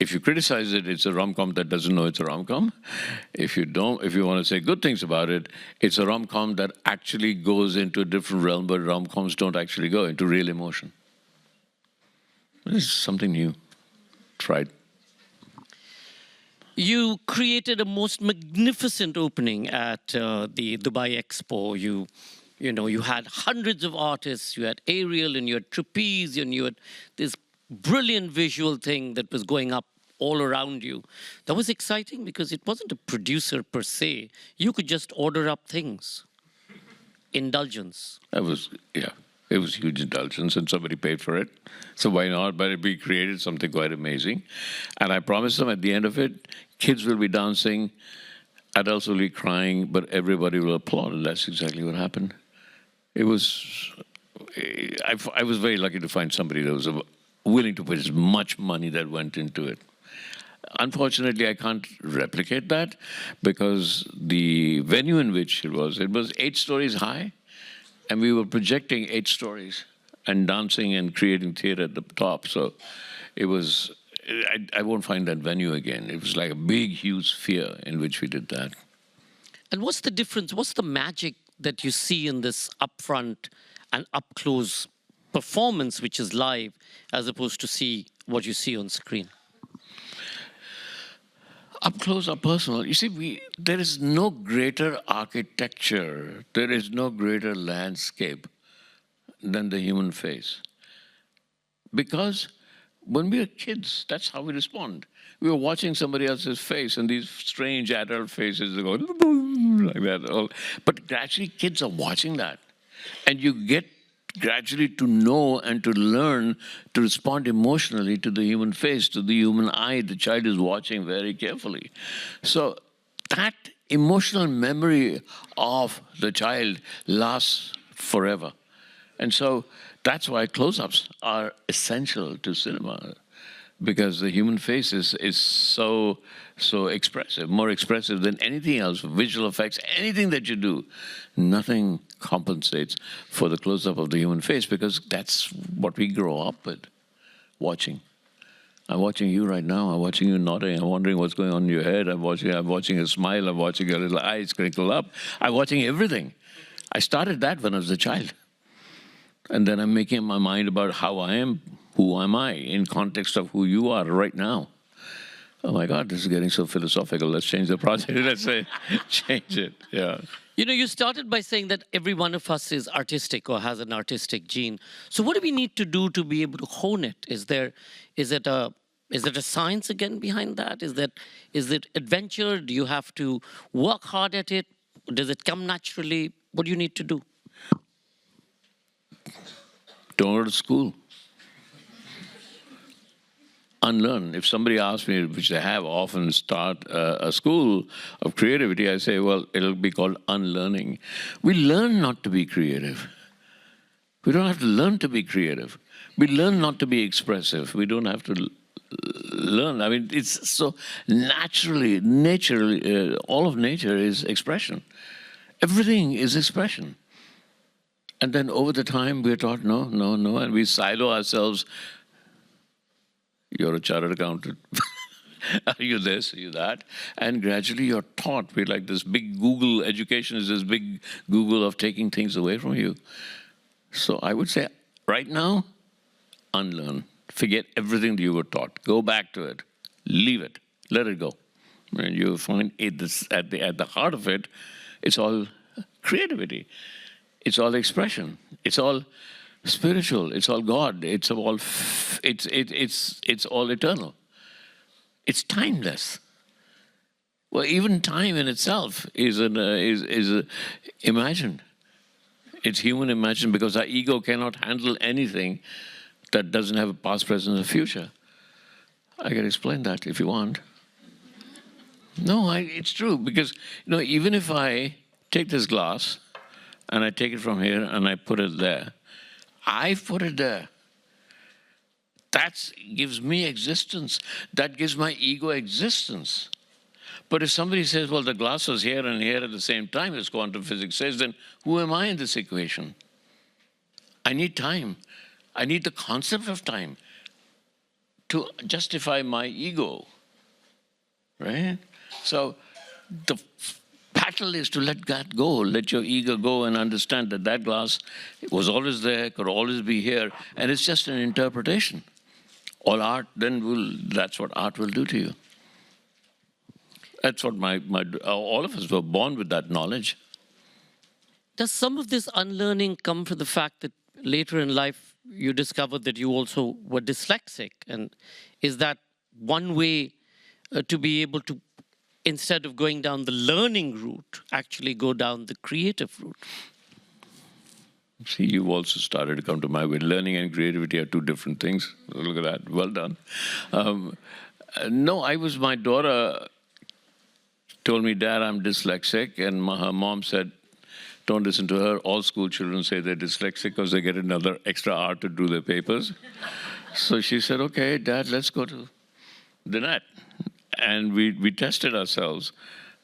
B: If you criticize it, it's a rom-com that doesn't know it's a rom-com. If you want to say good things about it, it's a rom-com that actually goes into a different realm where rom-coms don't actually go into real emotion. This is something new. Tried.
A: You created a most magnificent opening at the Dubai Expo. You had hundreds of artists. You had aerial, and you had trapeze, and you had this brilliant visual thing that was going up all around you. That was exciting because it wasn't a producer per se. You could just order up things. Indulgence.
B: It was huge indulgence, and somebody paid for it. So why not? But we created something quite amazing. And I promised them at the end of it, kids will be dancing, adults will be crying, but everybody will applaud. And that's exactly what happened. It was, I was very lucky to find somebody that was willing to put as much money that went into it. Unfortunately, I can't replicate that because the venue in which it was 8 stories high, and we were projecting 8 stories and dancing and creating theater at the top. So it was, I won't find that venue again. It was like a big, huge sphere in which we did that.
A: And what's the difference? What's the magic that you see in this upfront and up-close performance, which is live, as opposed to see what you see on screen?
B: Up close, up personal. You see, there is no greater architecture, there is no greater landscape than the human face. Because when we are kids, that's how we respond. We were watching somebody else's face, and these strange adult faces go like that. But gradually, kids are watching that, and you get gradually to know and to learn to respond emotionally to the human face, to the human eye. The child is watching very carefully. So that emotional memory of the child lasts forever. And so that's why close-ups are essential to cinema, because the human face is so expressive, more expressive than anything else, visual effects, anything that you do. Nothing compensates for the close-up of the human face, because that's what we grow up with, watching. I'm watching you right now. I'm watching you nodding. I'm wondering what's going on in your head. I'm watching a smile. I'm watching your little eyes crinkle up. I'm watching everything. I started that when I was a child. And then I'm making my mind about how I am, who am I, in context of who you are right now. Oh my God, this is getting so philosophical. Let's change the project. Let's say, change it, yeah.
A: You know, you started by saying that every one of us is artistic or has an artistic gene. So what do we need to do to be able to hone it? Is it a science again behind that? Is it adventure? Do you have to work hard at it? Does it come naturally? What do you need to do?
B: Don't go to school. Unlearn. If somebody asks me, which they have often, start a school of creativity, I say, well, it'll be called unlearning. We learn not to be creative. We don't have to learn to be creative. We learn not to be expressive. We don't have to learn. I mean, it's so naturally, all of nature is expression. Everything is expression. And then over the time, we're taught, no, and we silo ourselves. You're a chartered accountant. Are you this? Are you that? And gradually you're taught. We're like this big Google. Education is this big Google of taking things away from you. So I would say, right now, unlearn. Forget everything that you were taught. Go back to it. Leave it. Let it go. And you'll find at the heart of it, it's all creativity. It's all expression. It's all spiritual. It's all God. It's all it's all eternal. It's timeless. Well, even time in itself is imagined. It's human imagined because our ego cannot handle anything that doesn't have a past, present, or future. I can explain that if you want. No, it's true because even if I take this glass and I take it from here and I put it there, I put it there. That gives me existence. That gives my ego existence. But if somebody says, well, the glass was here and here at the same time, as quantum physics says, then who am I in this equation? I need time. I need the concept of time to justify my ego, right? So the battle is to let that go, let your ego go and understand that that glass was always there, could always be here, and it's just an interpretation. All art that's what art will do to you. That's what all of us were born with that knowledge.
A: Does some of this unlearning come from the fact that later in life you discovered that you also were dyslexic? And is that one way to be able to, instead of going down the learning route, actually go down the creative route?
B: See, you've also started to come to my way. Learning and creativity are two different things. Look at that. Well done. No, my daughter told me, Dad, I'm dyslexic. And her mom said, don't listen to her. All school children say they're dyslexic because they get another extra hour to do their papers. So she said, okay, Dad, let's go to the net. And we tested ourselves.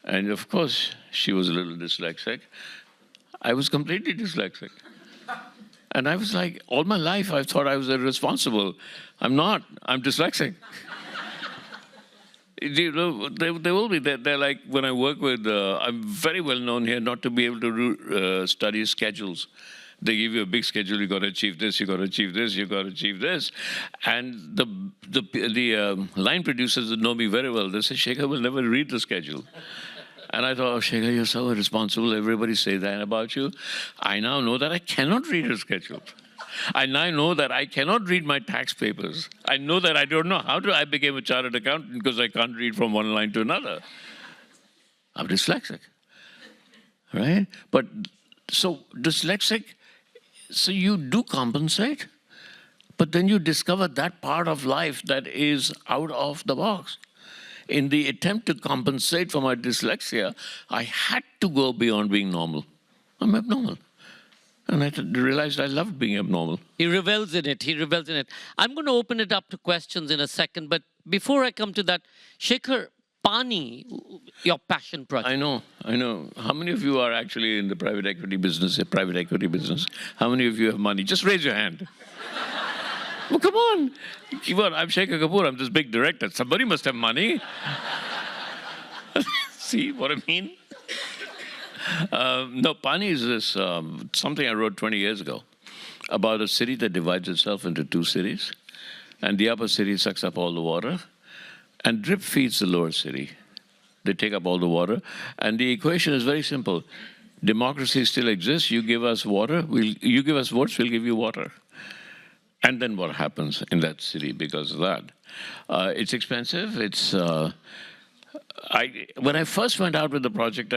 B: And of course, she was a little dyslexic. I was completely dyslexic. And I was like, all my life I thought I was irresponsible. I'm not. I'm dyslexic. There will be. They're like, when I work with, I'm very well known here not to be able to study schedules. They give you a big schedule. You got to achieve this. You got to achieve this. You got to achieve this. And the line producers that know me very well, they say, Shekhar will never read the schedule. And I thought, oh, Shekhar, you're so irresponsible. Everybody say that about you. I now know that I cannot read a schedule. I now know that I cannot read my tax papers. I know that I don't know how I became a chartered accountant because I can't read from one line to another. I'm dyslexic, right? But so dyslexic, so you do compensate, but then you discover that part of life that is out of the box. In the attempt to compensate for my dyslexia, I had to go beyond being normal. I'm abnormal. And I realized I loved being abnormal.
A: He revels in it. He revels in it. I'm going to open it up to questions in a second. But before I come to that, Shekhar, Pani, your passion project.
B: I know. How many of you are actually in the private equity business? How many of you have money? Just raise your hand. Well, come on. I'm Shekhar Kapur. I'm this big director. Somebody must have money. See what I mean? No, Pani is this something I wrote 20 years ago about a city that divides itself into two cities. And the upper city sucks up all the water. And drip feeds the lower city. They take up all the water. And the equation is very simple. Democracy still exists. You give us water. You give us votes, we'll give you water. And then what happens in that city because of that? It's expensive. When I first went out with the project,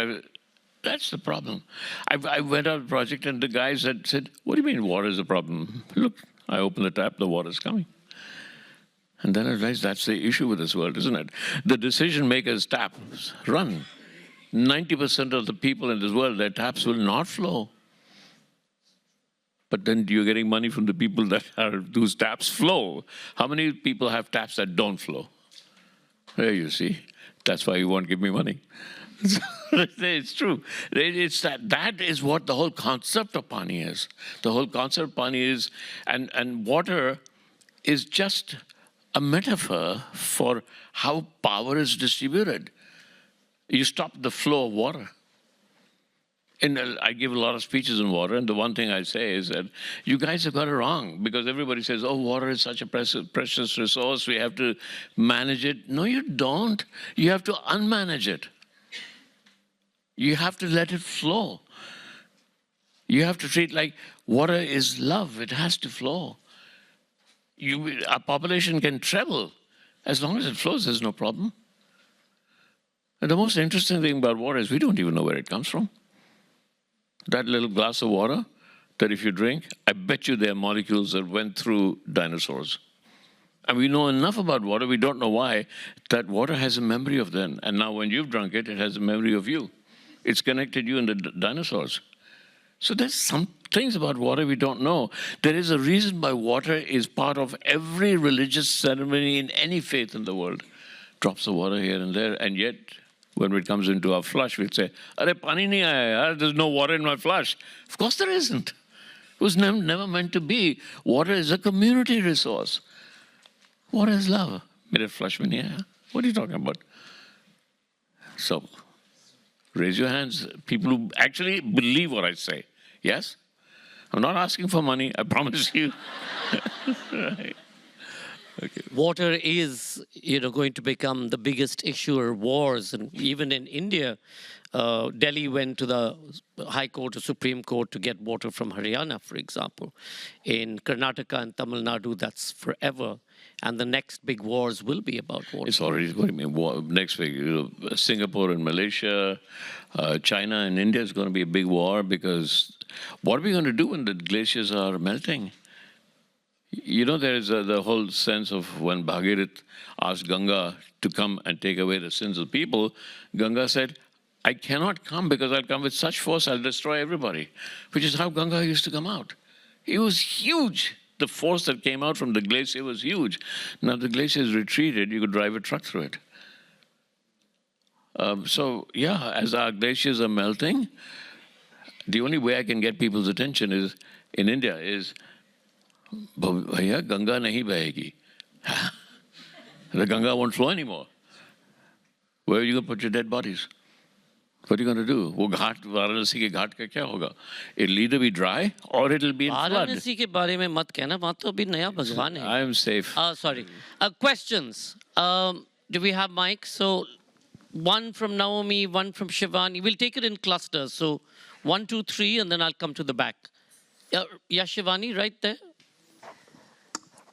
B: that's the problem. I went out with the project and the guys had said, what do you mean water is a problem? Look, I open the tap, the water's coming. And then I realized that's the issue with this world, isn't it? The decision makers' taps run. 90% of the people in this world, their taps will not flow. But then you're getting money from the people whose taps flow. How many people have taps that don't flow? There you see. That's why you won't give me money. It's true. It's that is what the whole concept of Pani is. The whole concept of Pani is, and water is just a metaphor for how power is distributed. You stop the flow of water. And I give a lot of speeches on water, and the one thing I say is that you guys have got it wrong, because everybody says, oh, water is such a precious resource, we have to manage it. No, you don't. You have to unmanage it. You have to let it flow. You have to treat like water is love. It has to flow. Our population can treble. As long as it flows, there's no problem. And the most interesting thing about water is we don't even know where it comes from. That little glass of water that if you drink, I bet you there are molecules that went through dinosaurs. And we know enough about water, we don't know why, that water has a memory of them. And now when you've drunk it, it has a memory of you. It's connected you and the dinosaurs. So there's some things about water we don't know. There is a reason why water is part of every religious ceremony in any faith in the world. Drops of water here and there, and yet when it comes into our flush, we'll say, "Arey, pani nahi aaya yaar, there's no water in my flush." Of course there isn't. It was never meant to be. Water is a community resource. Water is love. Mere flush mein nahi aaya. What are you talking about? So, raise your hands. People who actually believe what I say. Yes? I'm not asking for money, I promise you. Right. Okay.
A: Water is, going to become the biggest issuer wars, and even in India, Delhi went to the High Court or Supreme Court to get water from Haryana, for example. In Karnataka and Tamil Nadu, that's forever. And the next big wars will be about water.
B: It's already going to be war. Next week, Singapore and Malaysia, China and India is going to be a big war, because what are we going to do when the glaciers are melting? There is the whole sense of when Bhagirath asked Ganga to come and take away the sins of people, Ganga said, I cannot come because I'll come with such force, I'll destroy everybody, which is how Ganga used to come out. It was huge. The force that came out from the glacier was huge. Now the glacier has retreated, you could drive a truck through it. As our glaciers are melting, the only way I can get people's attention is, in India, is, Bhaiya, Ganga nahi bahegi. The Ganga won't flow anymore. Where are you going to put your dead bodies? What are you going to do? वो घाट, वाराणसी के घाट का क्या होगा? It'll either be dry or it'll be in flood.
A: Varanasi के बारे में मत कहना, वहाँ तो अभी नया भगवान है.
B: I am safe.
A: Sorry. Questions. Do we have mics? So, one from Naomi, one from Shivani. We'll take it in clusters. So, 1, 2, 3, and then I'll come to the back. Yeah, Shivani, right there.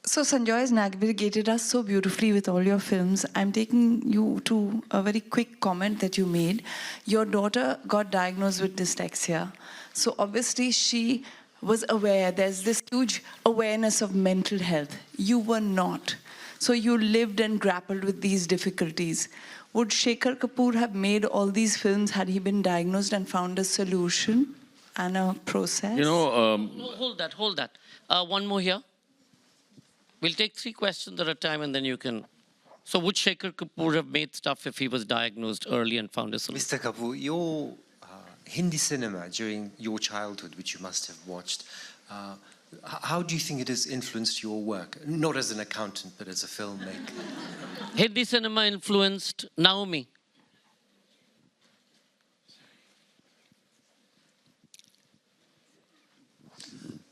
C: So Sanjoy has navigated us so beautifully with all your films. I'm taking you to a very quick comment that you made. Your daughter got diagnosed with dyslexia. So obviously she was aware. There's this huge awareness of mental health. You were not. So you lived and grappled with these difficulties. Would Shekhar Kapoor have made all these films had he been diagnosed and found a solution and a process?
A: No, hold that. One more here. We'll take 3 questions at a time, and then you can. So would Shekhar Kapoor have made stuff if he was diagnosed early and found a solution?
D: Mr. Kapoor, your Hindi cinema during your childhood, which you must have watched, how do you think it has influenced your work? Not as an accountant, but as a filmmaker.
A: Hindi cinema influenced Naomi.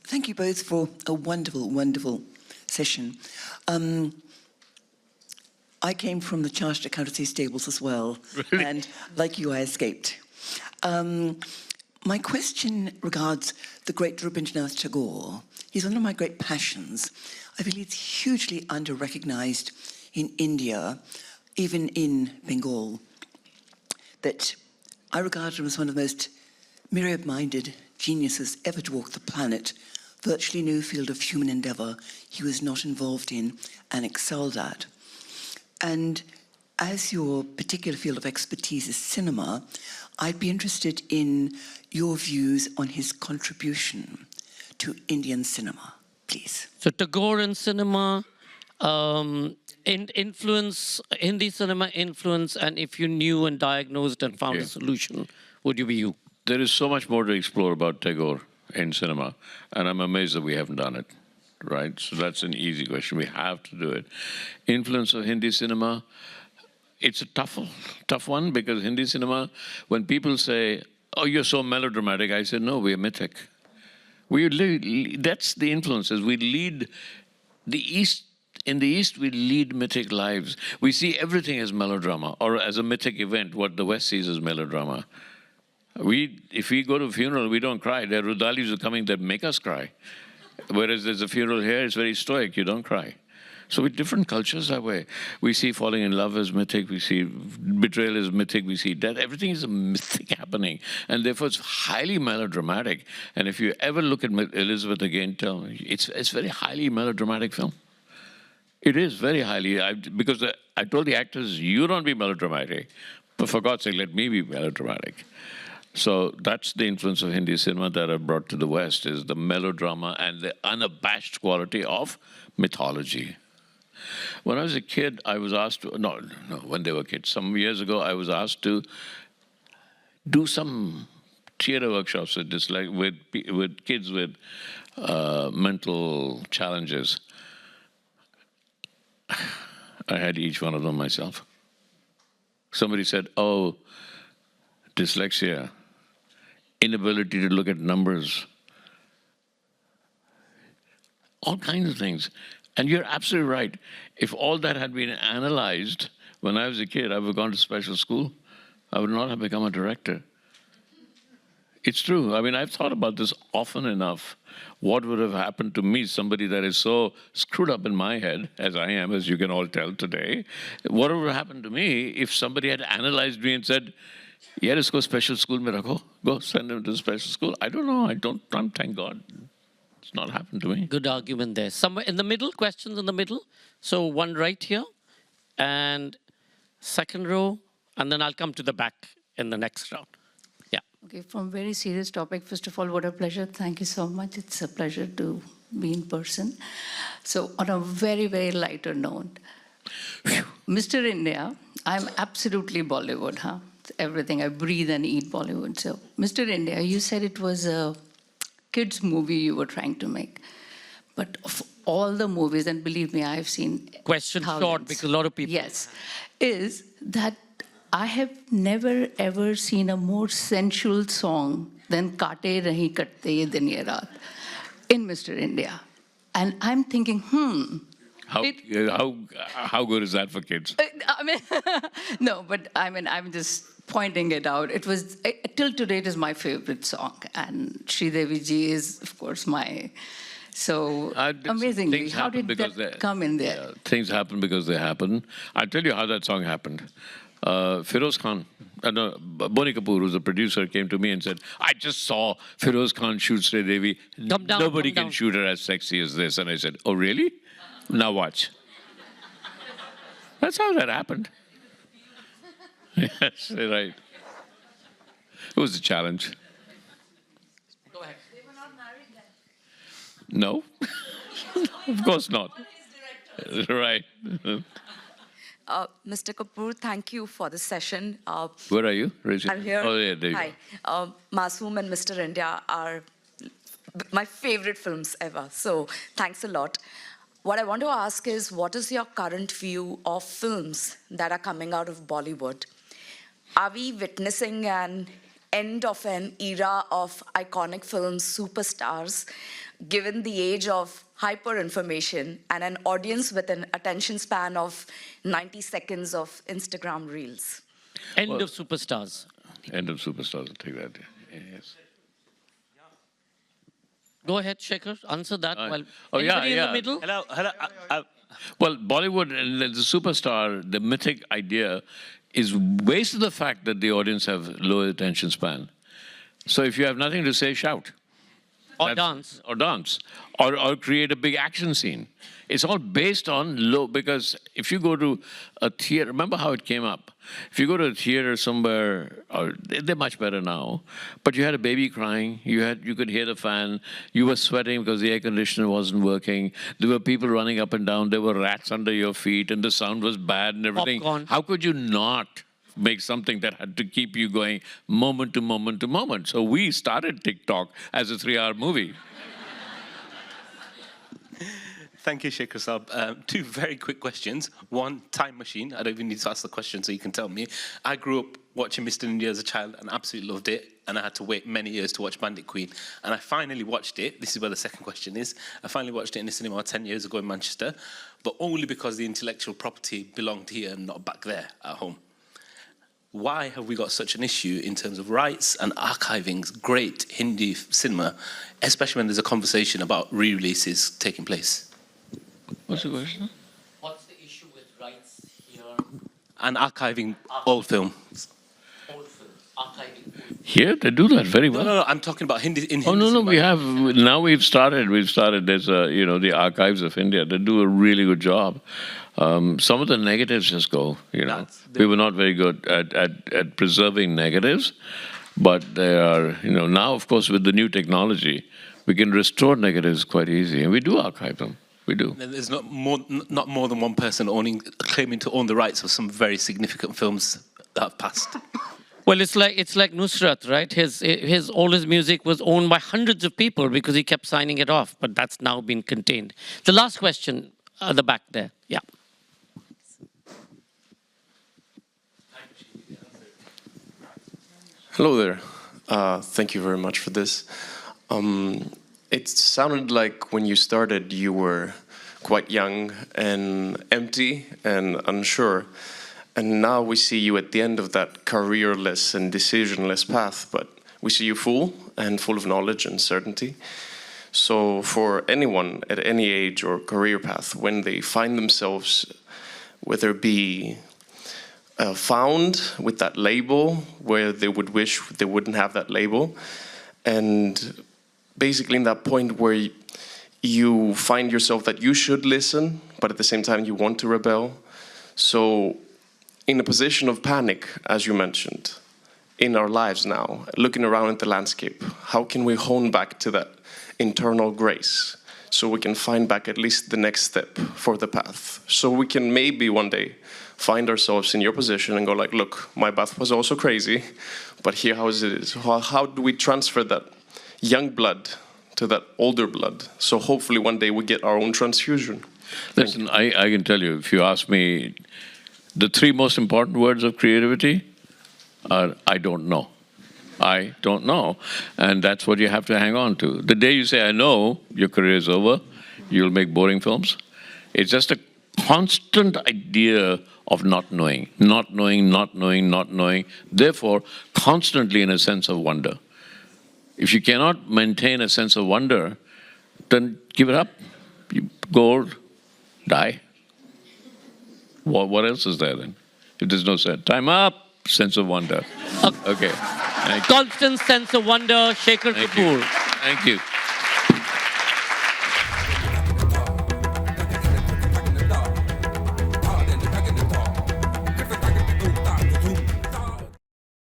E: Thank you both for a wonderful, wonderful session. I came from the chartered accountancy stables as well,
B: Really?
E: And like you, I escaped. My question regards the great Rabindranath Tagore. He's one of my great passions. I feel he's hugely under-recognized in India, even in Bengal, that I regard him as one of the most myriad-minded geniuses ever to walk the planet. Virtually no field of human endeavor he was not involved in and excelled at. And as your particular field of expertise is cinema, I'd be interested in your views on his contribution to Indian cinema, please.
A: So Tagore in cinema, influence, Hindi cinema influence, and if you knew and diagnosed and found a solution, would you be you?
B: There is so much more to explore about Tagore in cinema, and I'm amazed that we haven't done it. right? So that's an easy question. We have to do it. Influence of Hindi cinema, it's a tough one, because Hindi cinema, when people say, oh, you're so melodramatic, I said, no, we're mythic. That's the influences. We lead the East. In the East, we lead mythic lives. We see everything as melodrama, or as a mythic event, what the West sees as melodrama. If we go to a funeral, we don't cry. There are Rudalis who are coming that make us cry. Whereas there's a funeral here, it's very stoic, you don't cry. So with different cultures that way. We see falling in love as mythic, we see betrayal as mythic, we see death. Everything is a mythic happening. And therefore it's highly melodramatic. And if you ever look at Elizabeth again, tell me, it's a very highly melodramatic film. It is very highly, because I told the actors, you don't be melodramatic, but for God's sake, let me be melodramatic. So that's the influence of Hindi cinema that I brought to the West, is the melodrama and the unabashed quality of mythology. When I was a kid, I was asked to, no, when they were kids, some years ago, I was asked to do some theater workshops with kids with mental challenges. I had each one of them myself. Somebody said, oh, dyslexia, inability to look at numbers, all kinds of things. And you're absolutely right. If all that had been analyzed when I was a kid, I would have gone to special school. I would not have become a director. It's true. I mean, I've thought about this often enough. What would have happened to me, somebody that is so screwed up in my head, as I am, as you can all tell today, what would have happened to me if somebody had analyzed me and said, yeah, let's go special school, mein rakho. Go send him to special school. I don't know. Thank God. It's not happened to me.
A: Good argument there. Somewhere in the middle, questions in the middle. So one right here, and second row, and then I'll come to the back in the next round. Yeah.
F: Okay, from very serious topic, first of all, what a pleasure. Thank you so much. It's a pleasure to be in person. So on a very, very lighter note, Mr. India, I'm absolutely Bollywood, huh? It's everything. I breathe and eat Bollywood. So Mr. India, you said it was a kids movie you were trying to make. But of all the movies, and believe me, I've seen
A: Question short,
F: thousands.
A: because a lot of people...
F: Yes, is that I have never ever seen a more sensual song than Kaate Rahi Katte Ye Din Ye Raat in Mr. India. And I'm thinking,
B: How good is that for kids?
F: I mean, no, but I mean, I'm just pointing it out. It was, till today, it is my favorite song. And Sridevi ji is, of course, my... So amazingly, how did that come in there?
B: Yeah, things happen because they happen. I'll tell you how that song happened. Feroz Khan, Boni Kapoor, who's the producer, came to me and said, I just saw Feroz Khan shoot Sridevi. Nobody can shoot her as sexy as this. And I said, oh, really? Now watch. That's how that happened. Yes, right. It was a challenge.
A: Go ahead.
B: No, of course not. Right.
G: Mr. Kapoor, thank you for this session.
B: Where are you?
G: I'm here.
B: Oh, yeah, there you
G: Hi. Masoom and Mr. India are my favorite films ever. So thanks a lot. What I want to ask is, what is your current view of films that are coming out of Bollywood? Are we witnessing an end of an era of iconic film superstars, given the age of hyper-information and an audience with an attention span of 90 seconds of Instagram reels?
A: End of superstars.
B: End of superstars, I'll take that. Yes.
A: Go ahead, Shekhar. Answer that. While
B: Oh, yeah,
A: anybody in
B: yeah.
A: the middle?
H: Hello.
B: Well, Bollywood, the superstar, the mythic idea is based on the fact that the audience have low attention span. So if you have nothing to say, shout.
A: Or dance.
B: Or dance. Or create a big action scene. It's all based on low, because if you go to a theater, remember how it came up? If you go to a theater somewhere, or they're much better now, but you had a baby crying, you could hear the fan, you were sweating because the air conditioner wasn't working, there were people running up and down, there were rats under your feet, and the sound was bad and everything.
A: Popcorn.
B: How could you not make something that had to keep you going moment to moment to moment? So we started TikTok as a 3-hour movie.
H: Thank you, Sheikh Rasab. Two very quick questions. One, time machine. I don't even need to ask the question, so you can tell me. I grew up watching Mr. India as a child and absolutely loved it, and I had to wait many years to watch Bandit Queen. And I finally watched it. This is where the second question is. I finally watched it in the cinema 10 years ago in Manchester, but only because the intellectual property belonged here and not back there at home. Why have we got such an issue in terms of rights and archiving great Hindi cinema, especially when there's a conversation about re-releases taking place?
B: What's the question?
A: What's the issue with rights here?
H: And archiving old films.
A: Old film, archiving old film.
B: Here, they do that very well.
H: No, I'm talking about Hindi. In Hindi
B: Oh, no,
H: cinema.
B: we have, now we've started, there's the Archives of India, they do a really good job. Some of the negatives just go, We were not very good at preserving negatives, but they are, now, of course, with the new technology, we can restore negatives quite easy, and we do archive them. We do.
H: There's not more than one person claiming to own the rights of some very significant films that have passed.
A: Well, it's like Nusrat, right? All his music was owned by hundreds of people because he kept signing it off, but that's now been contained. The last question, at the back there. Yeah.
I: Hello there. Thank you very much for this. It sounded like when you started you were quite young and empty and unsure. And now we see you at the end of that careerless and decisionless path, but we see you full of knowledge and certainty. So for anyone at any age or career path, when they find themselves, whether it be found with that label, where they would wish they wouldn't have that label, and basically in that point where you find yourself that you should listen, but at the same time you want to rebel. So in a position of panic, as you mentioned, in our lives now, looking around at the landscape, how can we hone back to that internal grace so we can find back at least the next step for the path? So we can maybe one day find ourselves in your position and go like, look, my path was also crazy, but here how is it? How do we transfer that young blood to that older blood? So hopefully one day we get our own transfusion.
B: Listen, I can tell you, if you ask me, the three most important words of creativity are, I don't know. I don't know. And that's what you have to hang on to. The day you say, I know, your career is over, you'll make boring films. It's just a constant idea of not knowing, not knowing, not knowing, not knowing. Therefore, constantly in a sense of wonder. If you cannot maintain a sense of wonder, then give it up. You go, die. What else is there then? If there's no sense. Time up, sense of wonder. Okay.
A: Constant sense of wonder, Shekhar Kapoor.
B: Thank you.